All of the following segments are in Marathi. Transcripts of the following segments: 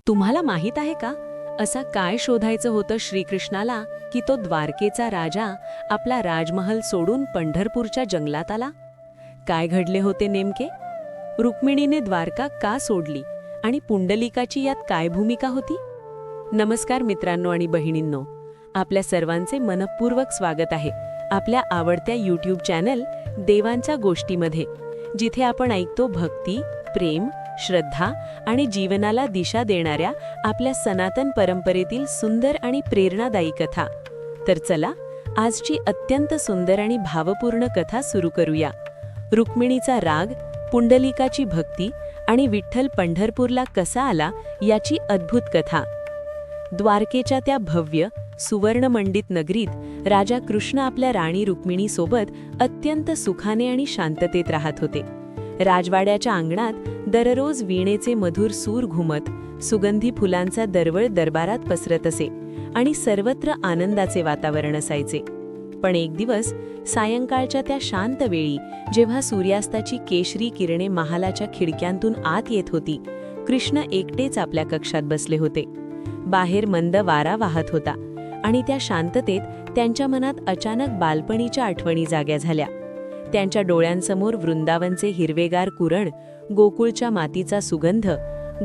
तुम्हाला माहीत आहे का, असा काय शोधायचं होतं श्रीकृष्णाला की तो द्वारकेचा राजा आपला राजमहल सोडून पंढरपूरच्या जंगलात आला? काय घडले होते नेमके? रुक्मिणीने द्वारका का सोडली आणि पुंडलिकाची यात काय भूमिका होती? नमस्कार मित्रांनो आणि बहिणींनो, आपल्या सर्वांचे मनपूर्वक स्वागत आहे आपल्या आवडत्या यूट्यूब चॅनल देवांच्या गोष्टीमध्ये, जिथे आपण ऐकतो भक्ती, प्रेम, श्रद्धा आणि जीवनाला दिशा देणाऱ्या आपल्या सनातन परंपरेतील सुंदर आणि प्रेरणादायी कथा. तर चला, आजची अत्यंत सुंदर आणि भावपूर्ण कथा सुरू करूया. रुक्मिणीचा राग, पुंडलिकाची भक्ती आणि विठ्ठल पंढरपूरला कसा आला याची अद्भुत कथा. द्वारकेच्या त्या भव्य सुवर्णमंडित नगरीत राजा कृष्ण आपल्या राणी रुक्मिणीसोबत अत्यंत सुखाने आणि शांततेत राहत होते. राजवाड्याच्या अंगणात दररोज वीणेचे मधुर सूर घुमत, सुगंधी फुलांचा दरवळ दरबारात पसरत असे आणि सर्वत्र आनंदाचे वातावरण असायचे. पण एक दिवस सायंकाळच्या त्या शांत वेळी, जेव्हा सूर्यास्ताची केशरी किरणे महालाच्या खिडक्यांतून आत येत होती, कृष्ण एकटेच आपल्या कक्षात बसले होते. बाहेर मंद वारा वाहत होता आणि त्या शांततेत त्यांच्या मनात अचानक बालपणीच्या आठवणी जाग्या झाल्या. त्यांच्या डोळ्यांसमोर वृंदावनचे हिरवेगार कुरण, गोकुळच्या मातीचा सुगंध,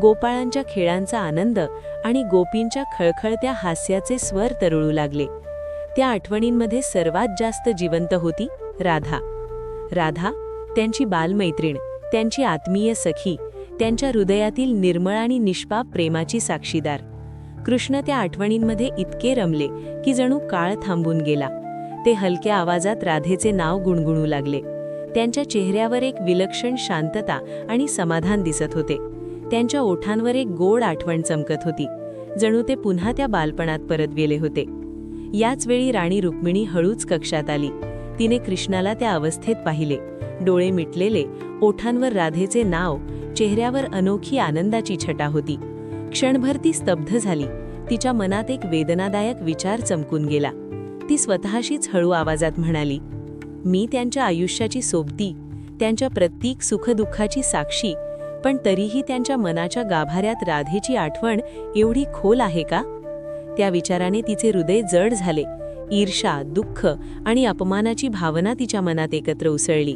गोपाळांच्या खेळांचा आनंद आणि गोपींच्या खळखळत्या हास्याचे स्वर तरळू लागले. त्या आठवणींमध्ये सर्वात जास्त जिवंत होती राधा. राधा, त्यांची बालमैत्रीण, त्यांची आत्मीय सखी, त्यांच्या हृदयातील निर्मळ आणि निष्पाप प्रेमाची साक्षीदार. कृष्ण त्या आठवणींमध्ये इतके रमले की जणू काळ थांबून गेला. ते हलक्या आवाजात राधेचे नाव गुणगुणू लागले. त्यांच्या चेहऱ्यावर एक विलक्षण शांतता आणि समाधान दिसत होते. त्यांच्या ओठांवर एक गोड आठवण चमकत होती, जणू ते पुन्हा त्या बालपणात परत गेले होते. याच वेळी राणी रुक्मिणी हळूच कक्षात आली. तिने कृष्णाला त्या अवस्थेत पाहिले, डोळे मिटलेले, ओठांवर राधेचे नाव, चेहऱ्यावर अनोखी आनंदाची छटा होती. क्षणभर ती स्तब्ध झाली. तिच्या मनात एक वेदनादायक विचार चमकून गेला. ती स्वतःशीच हळू आवाजात म्हणाली, मी त्यांच्या आयुष्याची सोबती, त्यांच्या प्रत्येक सुखदुःखाची साक्षी, पण तरीही त्यांच्या मनाच्या गाभाऱ्यात राधेची आठवण एवढी खोल आहे का? त्या विचाराने तिचे हृदय जड झाले. ईर्ष्या, दुःख आणि अपमानाची भावना तिच्या मनात एकत्र उसळली.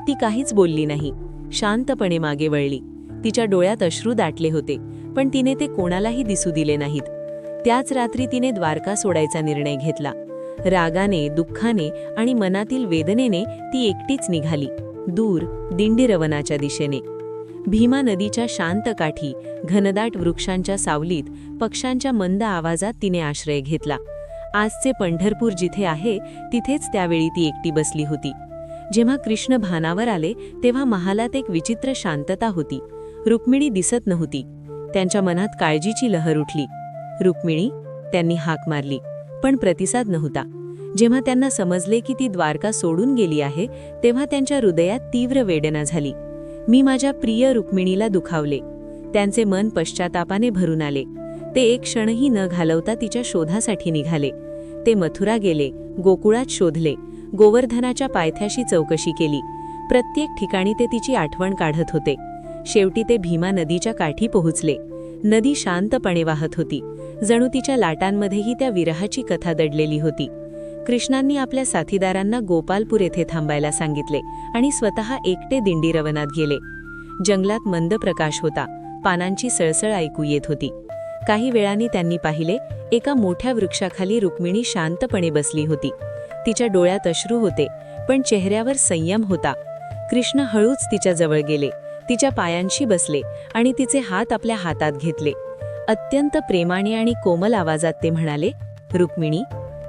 ती काहीच बोलली नाही, शांतपणे मागे वळली. तिच्या डोळ्यात अश्रू दाटले होते, पण तिने ते कोणालाही दिसू दिले नाहीत. त्याच रात्री तिने द्वारका सोडायचा निर्णय घेतला. रागाने, दुःखाने आणि मनातील वेदनेने ती एकटीच निघाली, दूर दिंडीरवनाच्या दिशेने. भीमा नदीच्या शांत काठी, घनदाट वृक्षांच्या सावलीत, पक्ष्यांच्या मंद आवाजात तिने आश्रय घेतला. आजचे पंढरपूर जिथे आहे तिथेच त्यावेळी ती एकटी बसली होती. जेव्हा कृष्ण भानावर आले तेव्हा महालात एक विचित्र शांतता होती. रुक्मिणी दिसत नव्हती. त्यांच्या मनात काळजीची लहर उठली. रुक्मिणी, त्यांनी हाक मारली, पण प्रतिसाद नव्हता. जेव्हा त्यांना समजले की ती द्वारका सोडून गेली आहे, तेव्हा त्यांच्या हृदयात तीव्र वेदना झाली. मी माझ्या प्रिय रुक्मिणीला दुखावले. त्यांचे मन पश्चातापाने भरून आले. ते एक क्षणही न घालवता तिच्या शोधासाठी निघाले. ते मथुरा गेले, गोकुळात शोधले, गोवर्धनाच्या पायथ्याशी चौकशी केली. प्रत्येक ठिकाणी ते तिची आठवण काढत होते. शेवटी ते भीमा नदीच्या काठी पोहोचले. नदी शांतपणे वाहत होती, जणू तिच्या लाटांमध्येही त्या विरहाची कथा दडलेली होती. कृष्णांनी आपल्या साथीदारांना गोपालपूर येथे थांबायला सांगितले आणि स्वतः एकटे दिंडीरवनात गेले. जंगलात मंद प्रकाश होता, पानांची सळसळ ऐकू येत होती. काही वेळांनी त्यांनी पाहिले, एका मोठ्या वृक्षाखाली रुक्मिणी शांतपणे बसली होती. तिच्या डोळ्यात अश्रू होते, पण चेहऱ्यावर संयम होता. कृष्ण हळूच तिच्या जवळ गेले, तिच्या पायांशी बसले आणि तिचे हात आपल्या हातात घेतले. अत्यंत प्रेमाने आणि कोमल आवाजात ते म्हणाले, रुक्मिणी,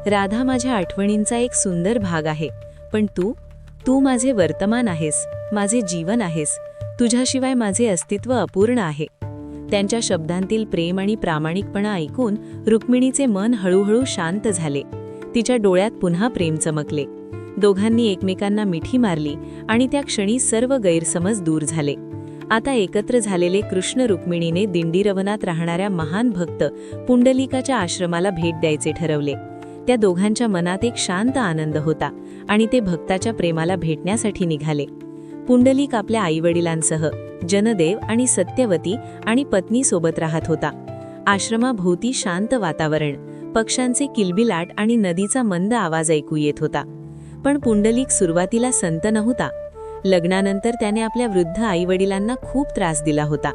राधा माझ्या आठवणींचा एक सुंदर भाग आहे, पण तू माझे वर्तमान आहेस, माझे जीवन आहेस. तुझ्याशिवाय माझे अस्तित्व अपूर्ण आहे. त्यांच्या शब्दांतील प्रेम आणि प्रामाणिकपणा ऐकून रुक्मिणीचे मन हळूहळू शांत झाले. तिच्या डोळ्यात पुन्हा प्रेम चमकले. दोघांनी एकमेकांना मिठी मारली आणि त्या क्षणी सर्व गैरसमज दूर झाले. आता एकत्र झालेले कृष्ण रुक्मिणीने दिंडीरवनात राहणाऱ्या महान भक्त पुंडलिकाच्या आश्रमाला भेट द्यायचे ठरवले. त्या दोघांच्या मनात एक शांत आनंद होता आणि ते भक्ताच्या प्रेमाला भेटण्यासाठी निघाले. पुंडलिक आपल्या आईवडिलांसह जनदेव आणि सत्यवती आणि पत्नीसोबत राहत होता. आश्रमाभोवती शांत वातावरण, पक्ष्यांचे किलबिलाट आणि नदीचा मंद आवाज ऐकू येत होता. पण पुंडलिक सुरुवातीला संत नव्हता. लग्नानंतर त्याने आपल्या वृद्ध आईवडिलांना खूप त्रास दिला होता.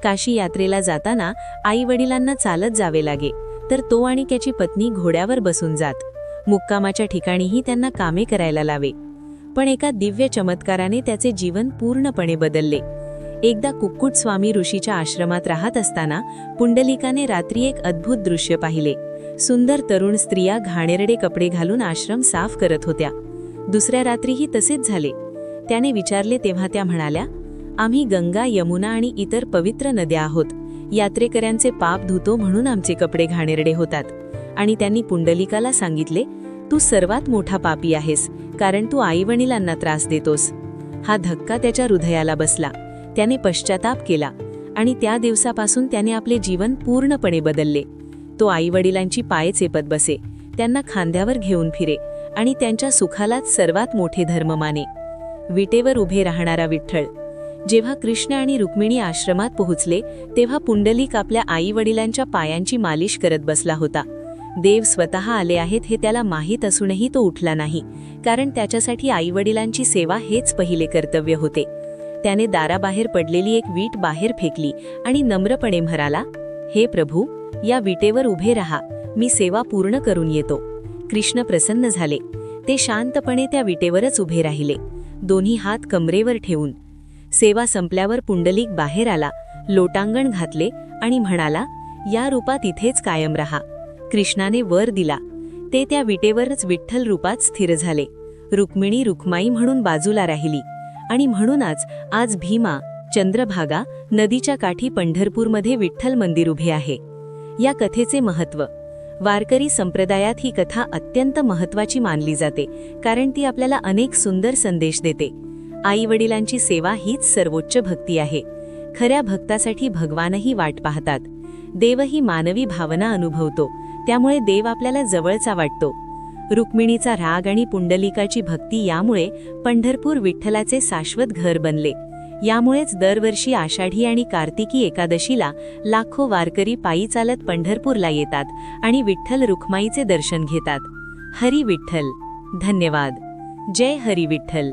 काशी यात्रेला जाताना आईवडिलांना चालत जावे लागे, तर तो आणि त्याची पत्नी घोड्यावर बसून जात. मुक्कामाच्या ठिकाणीही त्यांना कामे करायला लावे. पण एका दिव्य चमत्काराने त्याचे जीवन पूर्णपणे बदलले. एकदा कुक्कुट स्वामी ऋषीच्या आश्रमात राहत असताना पुंडलिकाने रात्री एक अद्भुत दृश्य पाहिले. सुंदर तरुण स्त्रिया घाणेरडे कपडे घालून आश्रम साफ करत होत्या. दुसऱ्या रात्रीही तसेच झाले. त्याने विचारले तेव्हा त्या म्हणाल्या, आम्ही गंगा, यमुना आणि इतर पवित्र नद्या आहोत. यात्रेकऱ्यांचे पाप धुतो म्हणून आमचे कपडे घाणेरडे होतात. आणि त्यांनी पुंडलिकाला सांगितले, तू सर्वात मोठा पापी आहेस, कारण तू आईवडिलांना त्रास देतोस. हा धक्का त्याच्या हृदयाला बसला. त्याने पश्चाताप केला आणि त्या दिवसापासून त्याने आपले जीवन पूर्णपणे बदलले. तो आईवडिलांची पाय चेपत बसे, त्यांना खांद्यावर घेऊन फिरे आणि त्यांच्या सुखालाच सर्वात मोठे धर्म माने. विटेवर उभे राहणारा विठ्ठल. जेव्हा कृष्ण आणि रुक्मिणी आश्रमात पोहोचले तेव्हा पुंडलिक आपल्या आईवडिलांच्या पायांची मालिश करत बसला होता. देव स्वतः आले आहेत हे त्याला माहीत असूनही तो उठला नाही, कारण त्याच्यासाठी आईवडिलांची सेवा हेच पहिले कर्तव्य होते. त्याने दाराबाहेर पडलेली एक वीट बाहेर फेकली आणि नम्रपणे म्हणाला, हे प्रभू, या विटेवर उभे राहा, मी सेवा पूर्ण करून येतो. कृष्ण प्रसन्न झाले. ते शांतपणे त्या विटेवरच उभे राहिले, दोन्ही हात कमरेवर ठेवून. सेवा संपल्यावर पुंडलिक बाहेर आला, लोटांगण घातले आणि म्हणाला, या रूपात इथेच कायम रहा. कृष्णाने वर दिला. ते त्या विटेवरच विठ्ठल रूपात स्थिर झाले. रुक्मिणी रुक्माई म्हणून बाजूला राहिली. आणि म्हणूनच आज भीमा, चंद्रभागा नदीच्या काठी पंढरपूरमध्ये विठ्ठल मंदिर उभे आहे. या कथेचे महत्त्व. वारकरी संप्रदायात ही कथा अत्यंत महत्त्वाची मानली जाते, कारण ती आपल्याला अनेक सुंदर संदेश देते. आईवडिलांची सेवा हीच सर्वोच्च भक्ती आहे. खऱ्या भक्तासाठी भगवानही वाट पाहतात. देवही मानवी भावना अनुभवतो, त्यामुळे देव आपल्याला जवळचा वाटतो. रुक्मिणीचा राग आणि पुंडलिकाची भक्ती यामुळे पंढरपूर विठ्ठलाचे शाश्वत घर बनले. यामुळेच दरवर्षी आषाढी आणि कार्तिकी एकादशीला लाखो वारकरी पायी चालत पंढरपूरला येतात आणि विठ्ठल रुक्माईचे दर्शन घेतात. हरी विठ्ठल. धन्यवाद. जय हरी विठ्ठल.